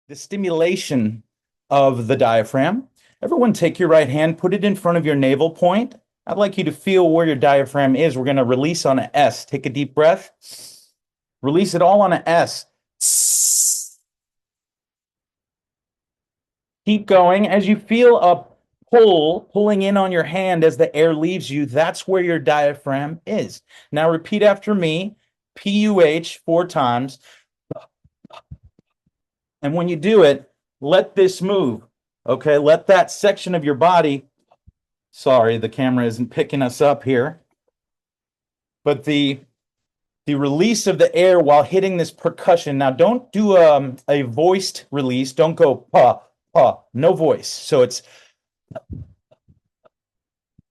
the stimulation of the diaphragm. Everyone take your right hand, put it in front of your navel point. I'd like you to feel where your diaphragm is. We're going to release on an S. Take a deep breath. Release it all on an S. Keep going. As you feel a pulling in on your hand as the air leaves you, that's where your diaphragm is. Now repeat after me. PUH 4 times. And when you do it, let this move. Okay, let that section of your body, sorry, the camera isn't picking us up here, but the release of the air while hitting this percussion. Now, don't do a voiced release. Don't go pa, pa, no voice. So it's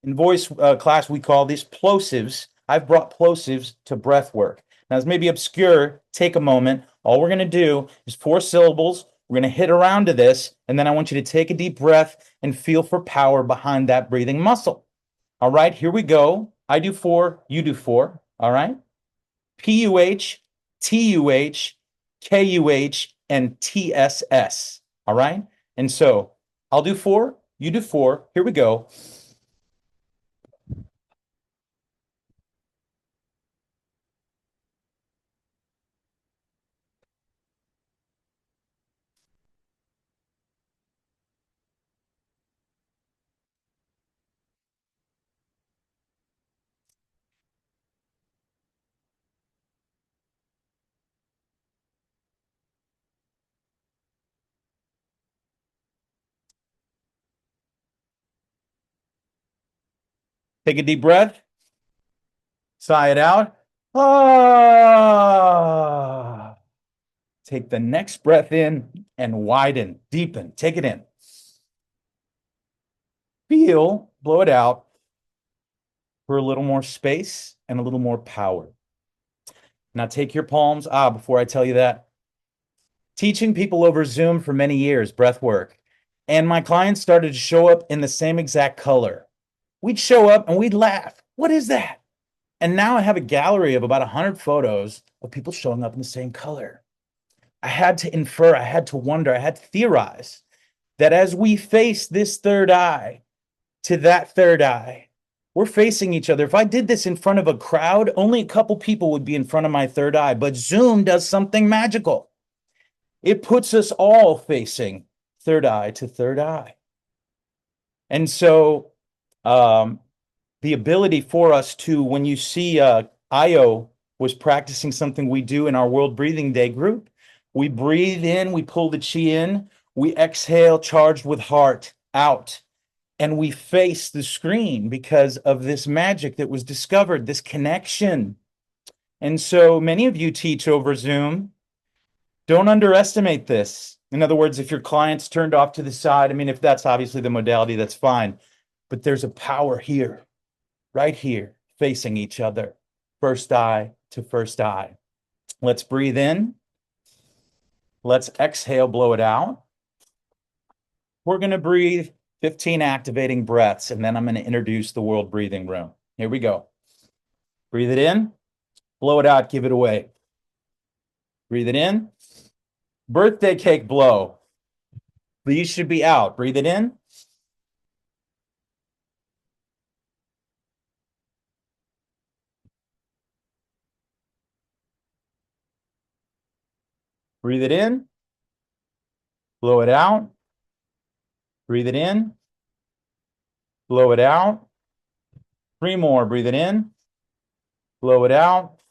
in voice class, we call these plosives. I've brought plosives to breath work. Now, it's maybe obscure. Take a moment. All we're going to do is 4 syllables. We're going to hit around to this, and then I want you to take a deep breath and feel for power behind that breathing muscle. All right, here we go. I do 4, you do 4. All right. PUH, TUH, KUH, and TSS. All right. And so I'll do 4, you do 4. Here we go. Take a deep breath. Sigh it out. Ah. Take the next breath in and widen, deepen. Take it in. Feel, blow it out for a little more space and a little more power. Now take your palms. Before I tell you that, teaching people over Zoom for many years, breath work, and my clients started to show up in the same exact color. We'd show up and we'd laugh. What is that? And now I have a gallery of about 100 photos of people showing up in the same color. I had to infer, I had to wonder, I had to theorize that as we face this third eye to that third eye, we're facing each other. If I did this in front of a crowd, only a couple people would be in front of my third eye, but Zoom does something magical. It puts us all facing third eye to third eye. And so the ability for us to, when you see Io was practicing something we do in our World Breathing Day group, we breathe in, we pull the chi in, we exhale charged with heart out, and we face the screen because of this magic that was discovered, this connection. And so many of you teach over Zoom. Don't underestimate this. In other words, if your client's turned off to the side, I mean, if that's obviously the modality, that's fine. But there's a power here, right here, facing each other, first eye to first eye. Let's breathe in. Let's exhale, blow it out. We're going to breathe 15 activating breaths, and then I'm going to introduce the World Breathing Room. Here we go. Breathe it in, blow it out, give it away. Breathe it in. Birthday cake blow. These should be out. Breathe it in. Breathe it in. Blow it out. Breathe it in. Blow it out. 3 more. Breathe it in. Blow it out.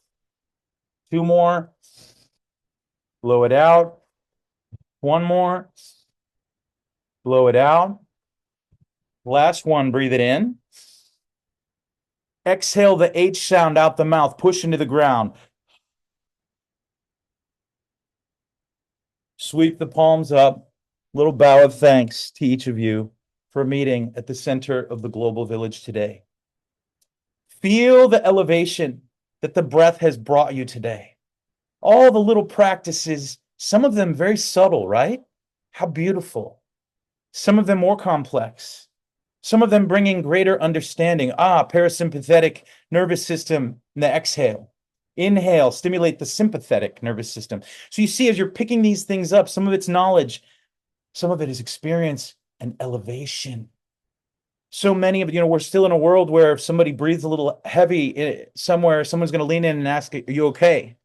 2 more. Blow it out. 1 more. Blow it out. Last one. Breathe it in. Exhale the H sound out the mouth. Push into the ground. Sweep the palms up. Little bow of thanks to each of you for meeting at the center of the global village today. Feel the elevation that the breath has brought you today. All the little practices, some of them very subtle, right? How beautiful. Some of them more complex. Some of them bringing greater understanding. Parasympathetic nervous system in the exhale. Inhale, stimulate the sympathetic nervous system. So you see, as you're picking these things up, some of it's knowledge, some of it is experience and elevation. So many of, we're still in a world where if somebody breathes a little heavy somewhere, someone's going to lean in and ask, are you okay?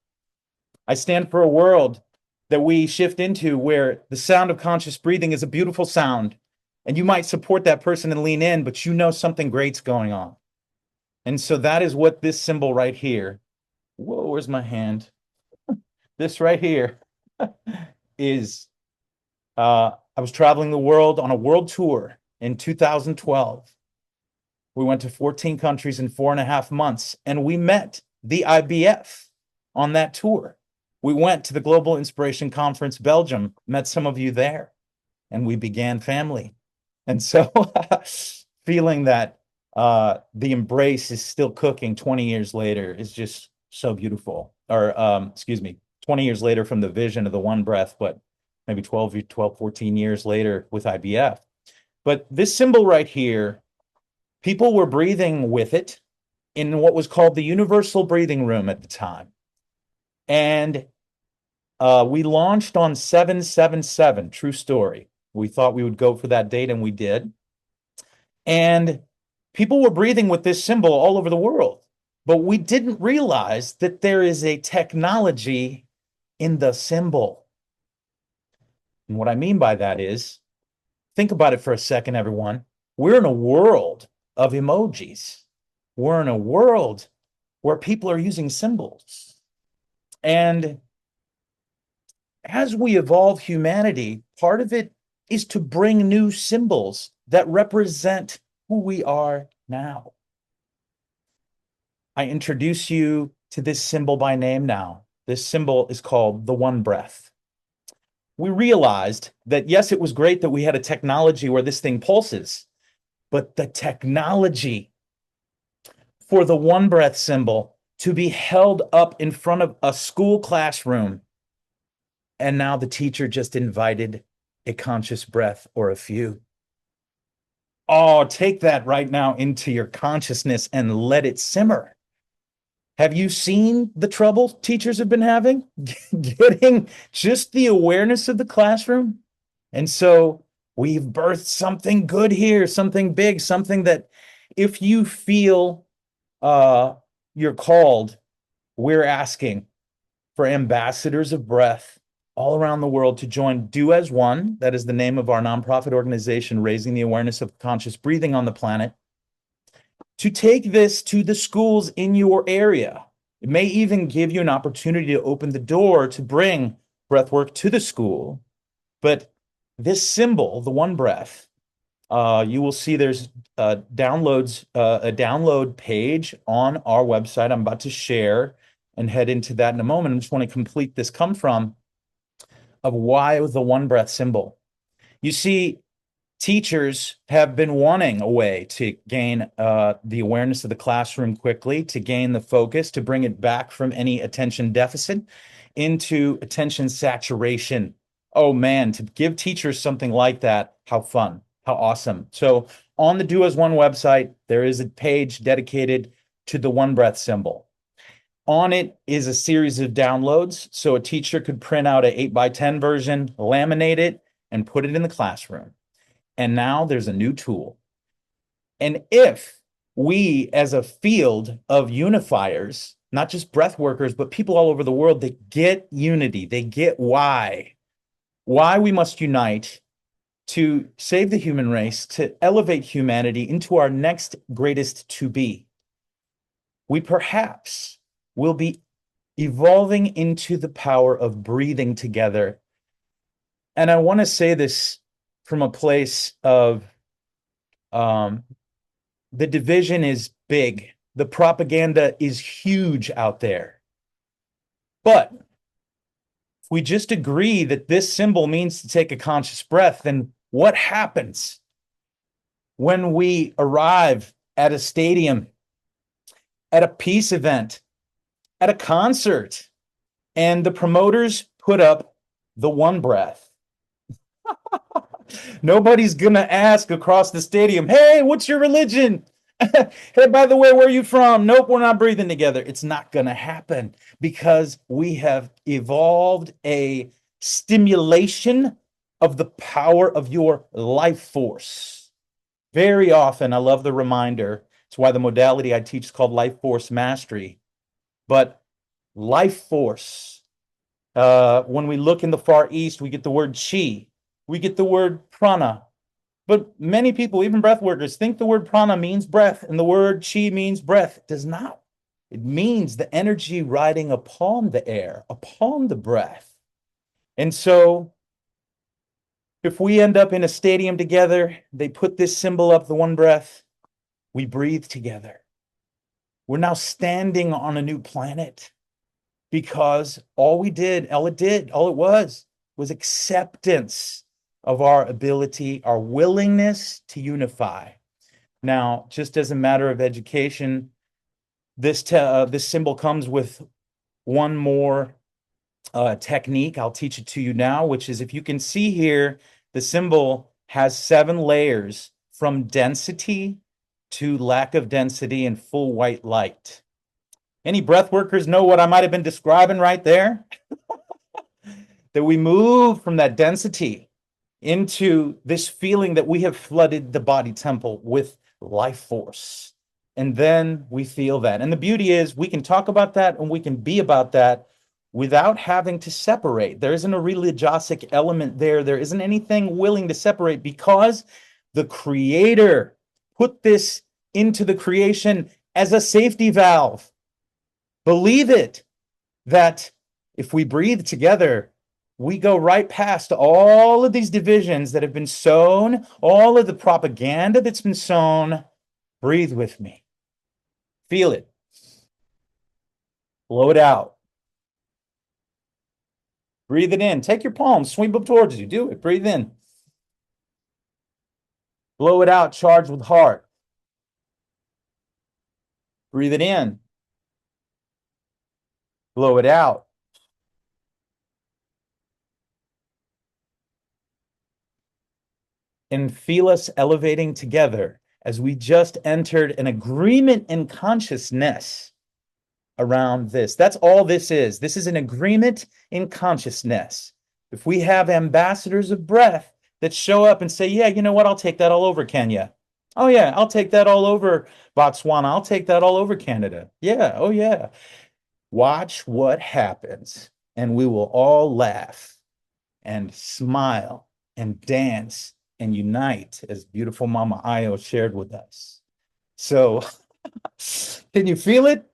I stand for a world that we shift into where the sound of conscious breathing is a beautiful sound. And you might support that person and lean in, but you know something great's going on. And so that is what this symbol right here, whoa, where's my hand? This right here is, I was traveling the world on a world tour in 2012. We went to 14 countries in 4.5 months, and we met the IBF on that tour. We went to the Global Inspiration Conference, Belgium, met some of you there, and we began family. And so feeling that the embrace is still cooking 20 years later is just so beautiful. Or, 20 years later from the vision of the one breath, but maybe 12, 14 years later with IBF. But this symbol right here, people were breathing with it in what was called the universal breathing room at the time. And we launched on 7/7/7, true story. We thought we would go for that date, and we did. And people were breathing with this symbol all over the world. But we didn't realize that there is a technology in the symbol. And what I mean by that is, think about it for a second, everyone. We're in a world of emojis. We're in a world where people are using symbols. And as we evolve humanity, part of it is to bring new symbols that represent who we are now. I introduce you to this symbol by name now. This symbol is called the one breath. We realized that, yes, it was great that we had a technology where this thing pulses, but the technology for the one breath symbol to be held up in front of a school classroom, and now the teacher just invited a conscious breath or a few. Oh, take that right now into your consciousness and let it simmer. Have you seen the trouble teachers have been having getting just the awareness of the classroom? And so we've birthed something good here, something big, something that if you feel you're called, we're asking for ambassadors of breath all around the world to join Do As One. That is the name of our nonprofit organization, raising the awareness of conscious breathing on the planet, to take this to the schools in your area. It may even give you an opportunity to open the door to bring breathwork to the school. But this symbol, the one breath, you will see there's a download page on our website. I'm about to share and head into that in a moment. I just want to complete this come from of why the one breath symbol. You see, teachers have been wanting a way to gain the awareness of the classroom quickly, to gain the focus, to bring it back from any attention deficit into attention saturation. Oh man, to give teachers something like that, how fun, how awesome. So on the Do As One website, there is a page dedicated to the one breath symbol. On it is a series of downloads, so a teacher could print out an 8x10 version, laminate it, and put it in the classroom. And now there's a new tool. And if we, as a field of unifiers, not just breath workers, but people all over the world, they get unity, they get why we must unite to save the human race, to elevate humanity into our next greatest to be, we perhaps will be evolving into the power of breathing together. And I want to say this from a place of the division is big. The propaganda is huge out there. But if we just agree that this symbol means to take a conscious breath, then what happens when we arrive at a stadium, at a peace event, at a concert, and the promoters put up the one breath? Nobody's going to ask across the stadium, hey, what's your religion? Hey, by the way, where are you from? Nope, we're not breathing together. It's not going to happen because we have evolved a stimulation of the power of your life force. Very often, I love the reminder. It's why the modality I teach is called life force mastery. But life force, when we look in the Far East, we get the word chi, we get the word prana. But many people, even breath workers, think the word prana means breath and the word chi means breath. It does not. It means the energy riding upon the air, upon the breath. And so if we end up in a stadium together, they put this symbol up, the one breath, we breathe together. We're now standing on a new planet because all it was acceptance of our ability, our willingness to unify. Now, just as a matter of education, this symbol comes with one more technique. I'll teach it to you now, which is if you can see here, the symbol has 7 layers from density to lack of density and full white light. Any breath workers know what I might have been describing right there? That we move from that density into this feeling that we have flooded the body temple with life force. And then we feel that. And the beauty is we can talk about that and we can be about that without having to separate. There isn't a religiosic element there. There isn't anything willing to separate because the creator put this into the creation as a safety valve. Believe it, that if we breathe together, we go right past all of these divisions that have been sown, all of the propaganda that's been sown. Breathe with me. Feel it. Blow it out. Breathe it in. Take your palms, sweep up towards you. Do it. Breathe in. Blow it out. Charge with heart. Breathe it in. Blow it out. And feel us elevating together as we just entered an agreement in consciousness around this. That's all this is. This is an agreement in consciousness. If we have ambassadors of breath that show up and say, yeah, you know what? I'll take that all over Kenya. Oh, yeah, I'll take that all over Botswana. I'll take that all over Canada. Yeah, oh, yeah. Watch what happens. And we will all laugh and smile and dance and unite, as beautiful Mama Io shared with us. So, can you feel it?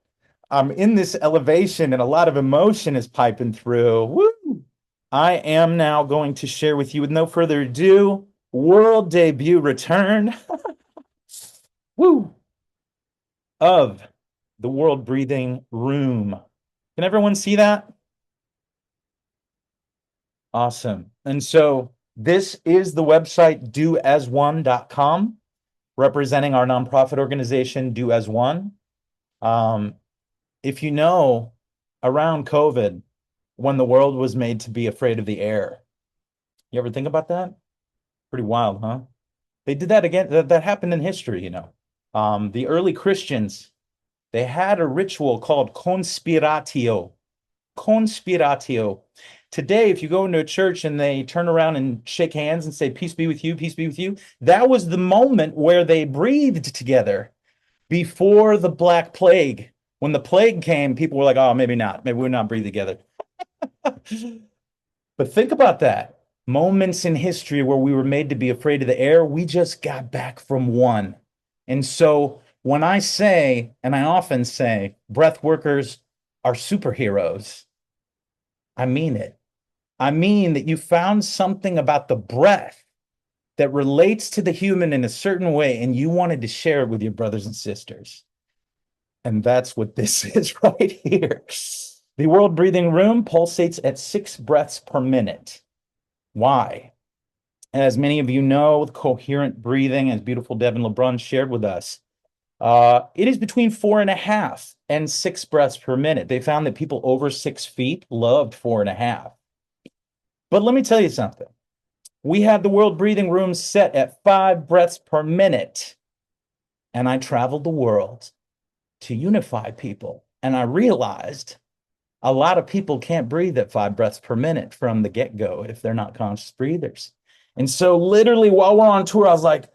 I'm in this elevation and a lot of emotion is piping through. Woo! I am now going to share with you, with no further ado, world debut return woo, of the World Breathing Room. Can everyone see that? Awesome. And so this is the website doasone.com, representing our nonprofit organization, Do As One. If you know, around COVID, when the world was made to be afraid of the air, you ever think about that? Pretty wild, huh? They did that again. That happened in history, you know. The early Christians, they had a ritual called conspiratio. Conspiratio. Today, if you go into a church and they turn around and shake hands and say, peace be with you, peace be with you, that was the moment where they breathed together before the Black Plague. When the plague came, people were like, oh, maybe not. Maybe we're not breathe together. But think about that. Moments in history where we were made to be afraid of the air, we just got back from one. And so when I say, and I often say, breath workers are superheroes, I mean it. I mean that you found something about the breath that relates to the human in a certain way, and you wanted to share it with your brothers and sisters. And that's what this is right here. The World Breathing Room pulsates at 6 breaths per minute. Why? As many of you know, coherent breathing, as beautiful Devin LeBrun shared with us, it is between 4.5 and 6 breaths per minute. They found that people over 6 feet loved 4.5. But let me tell you something. We have the World Breathing Room set at 5 breaths per minute. and I traveled the world to unify people. And I realized a lot of people can't breathe at 5 breaths per minute from the get-go if they're not conscious breathers. And so literally while we're on tour, I was like,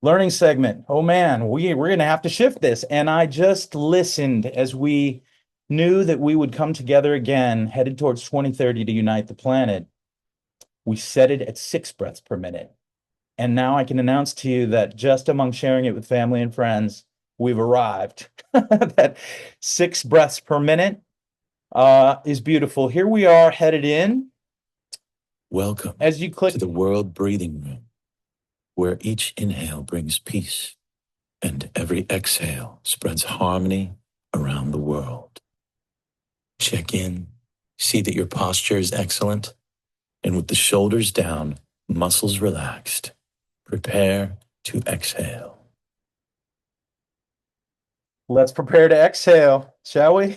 learning segment, oh man, we're going to have to shift this. And I just listened as we knew that we would come together again, headed towards 2030 to unite the planet. We set it at 6 breaths per minute. And now I can announce to you that just among sharing it with family and friends, we've arrived. That 6 breaths per minute is beautiful. Here we are headed in. Welcome as you click to the World Breathing Room, where each inhale brings peace and every exhale spreads harmony around the world. Check in, see that your posture is excellent, and with the shoulders down, muscles relaxed, prepare to exhale. Let's prepare to exhale, shall we?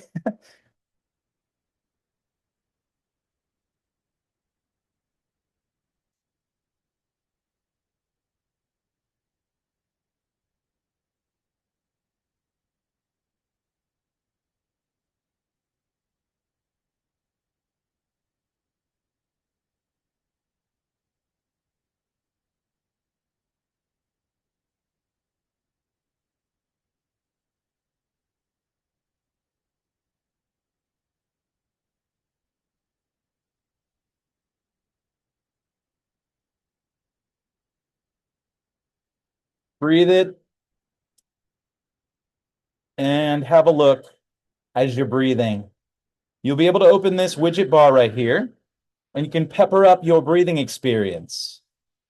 Breathe it and have a look as you're breathing. You'll be able to open this widget bar right here, and you can pepper up your breathing experience.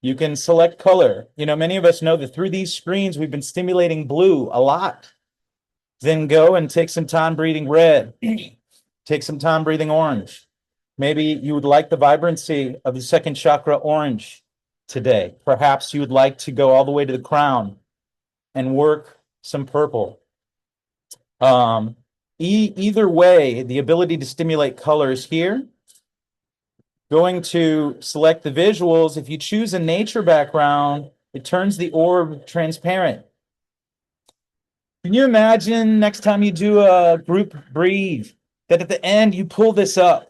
You can select color. You know, many of us know that through these screens, we've been stimulating blue a lot. Then go and take some time breathing red. Take some time breathing orange. Maybe you would like the vibrancy of the second chakra orange today. Perhaps you would like to go all the way to the crown and work some purple. Either way, the ability to stimulate colors here. Going to select the visuals. If you choose a nature background, it turns the orb transparent. Can you imagine next time you do a group breathe, that at the end you pull this up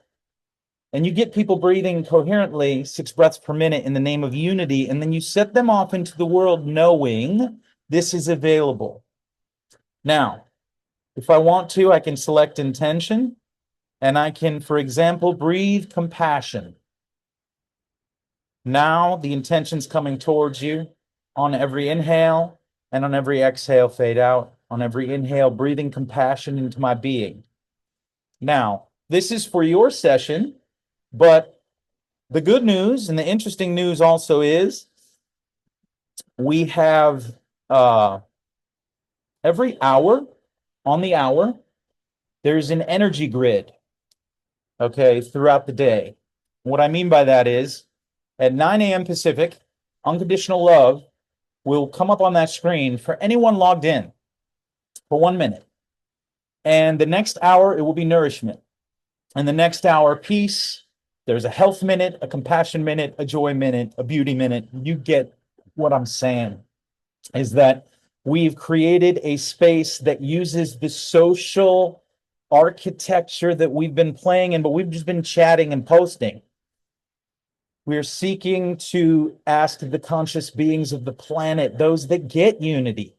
and you get people breathing coherently 6 breaths per minute in the name of unity, and then you set them off into the world knowing this is available. Now, if I want to, I can select intention, and I can, for example, breathe compassion. Now the intention's coming towards you. On every inhale and on every exhale, fade out. On every inhale, breathing compassion into my being. Now, this is for your session, but the good news and the interesting news also is we have every hour, on the hour, there's an energy grid, okay, throughout the day. What I mean by that is at 9 a.m. Pacific, unconditional love will come up on that screen for anyone logged in for 1 minute. And the next hour, it will be nourishment. And the next hour, peace. There's a health minute, a compassion minute, a joy minute, a beauty minute. You get what I'm saying, is that we've created a space that uses the social architecture that we've been playing in, but we've just been chatting and posting. We're seeking to ask the conscious beings of the planet, those that get unity,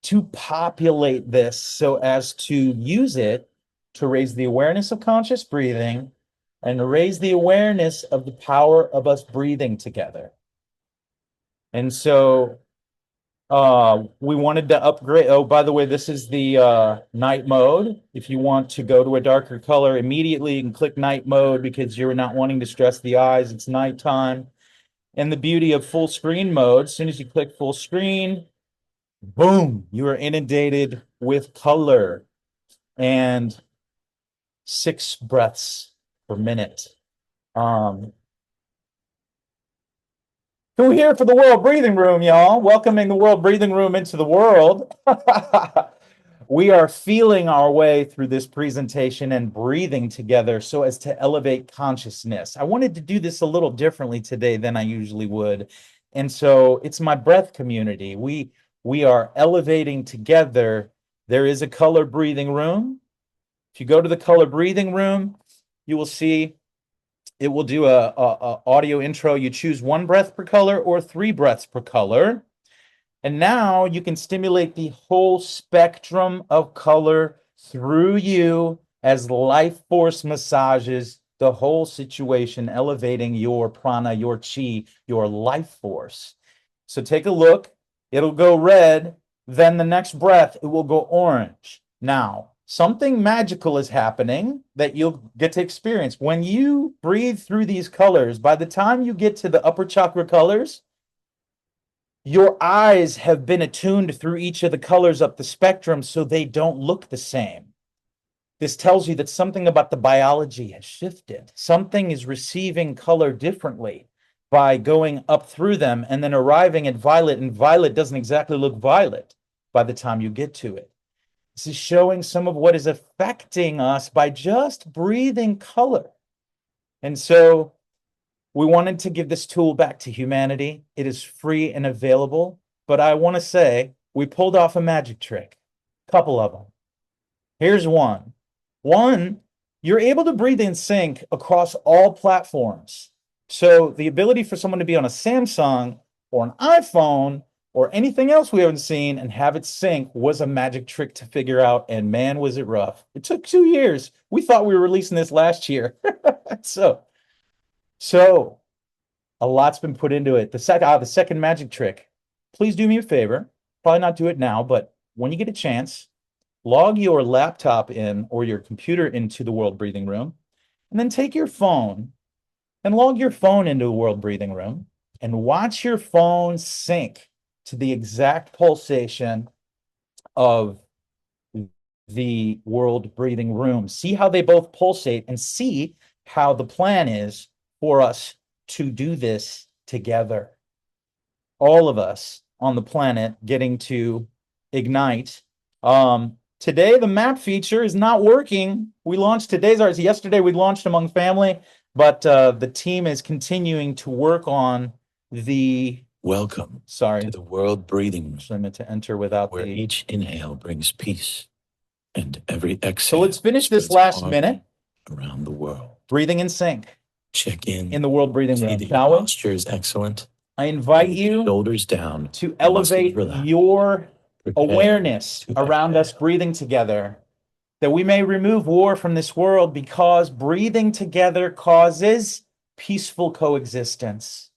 to populate this so as to use it to raise the awareness of conscious breathing and raise the awareness of the power of us breathing together. And so we wanted to upgrade. Oh, by the way, this is the night mode. If you want to go to a darker color immediately, you can click night mode because you're not wanting to stress the eyes. It's nighttime. And the beauty of full screen mode, as soon as you click full screen, boom, you are inundated with color and 6 breaths per minute. Who here for the World Breathing Room, y'all? Welcoming the World Breathing Room into the world. We are feeling our way through this presentation and breathing together so as to elevate consciousness. I wanted to do this a little differently today than I usually would. And so it's my breath community. We We are elevating together. There is a color breathing room. If you go to the color breathing room, you will see it will do a audio intro. You choose 1 breath per color or 3 breaths per color. And now you can stimulate the whole spectrum of color through you as life force massages the whole situation, elevating your prana, your chi, your life force. So take a look. It'll go red. Then the next breath, it will go orange. Now, something magical is happening that you'll get to experience. When you breathe through these colors, by the time you get to the upper chakra colors, your eyes have been attuned through each of the colors up the spectrum so they don't look the same. This tells you that something about the biology has shifted. Something is receiving color differently by going up through them and then arriving at violet, and violet doesn't exactly look violet by the time you get to it. This is showing some of what is affecting us by just breathing color. And so we wanted to give this tool back to humanity. It is free and available, but I want to say we pulled off a magic trick, a couple of them. Here's one. One, you're able to breathe in sync across all platforms. So the ability for someone to be on a Samsung or an iPhone or anything else we haven't seen and have it sync was a magic trick to figure out, and man, was it rough. It took 2 years. We thought we were releasing this last year. So a lot's been put into it. The second magic trick. Please do me a favor. Probably not do it now, but when you get a chance, log your laptop in or your computer into the World Breathing Room, and then take your phone and log your phone into the World Breathing Room and watch your phone sync to the exact pulsation of the World Breathing Room. See how they both pulsate and see how the plan is for us to do this together. All of us on the planet getting to ignite. Today, the map feature is not working. We launched today's ours. Yesterday, we launched among family, but the team is continuing to work on the. Welcome Sorry. to the World Breathing Room, I meant to enter without where the. each inhale brings peace and every So exhale let's finish this spreads last harmony minute. around the world. Breathing in sync Check in the World Breathing See Room, that your shall we? posture is excellent. I invite Keep you shoulders down, to muscles elevate relaxed. your Prepare awareness to around us exhale. breathing together, that we may remove war from this world, because breathing together causes peaceful coexistence.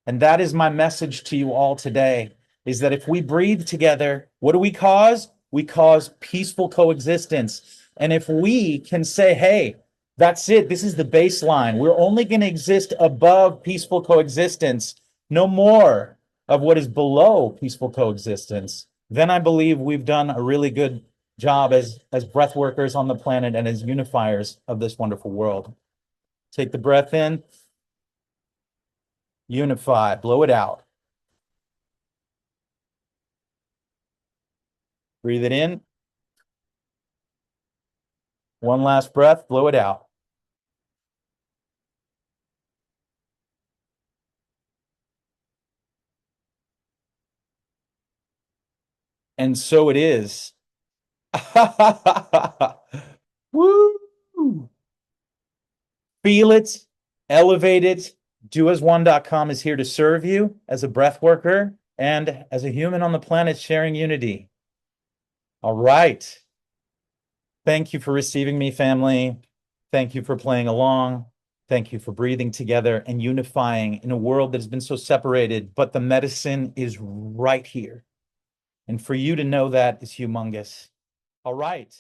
And that is my message to you all today, is that if we breathe together, what do we cause? We cause peaceful coexistence. And if we can say, hey, that's it, this is the baseline, we're only going to exist above peaceful coexistence, no more of what is below peaceful coexistence, then I believe we've done a really good job as breath workers on the planet and as unifiers of this wonderful world. Take the breath in, unify, blow it out. Breathe it in. One last breath, blow it out. And so it is. Woo! Feel it, elevate it. DoAsOne.com is here to serve you as a breath worker and as a human on the planet sharing unity. All right. Thank you for receiving me, family. Thank you for playing along. Thank you for breathing together and unifying in a world that has been so separated, but the medicine is right here. And for you to know that is humongous. All right.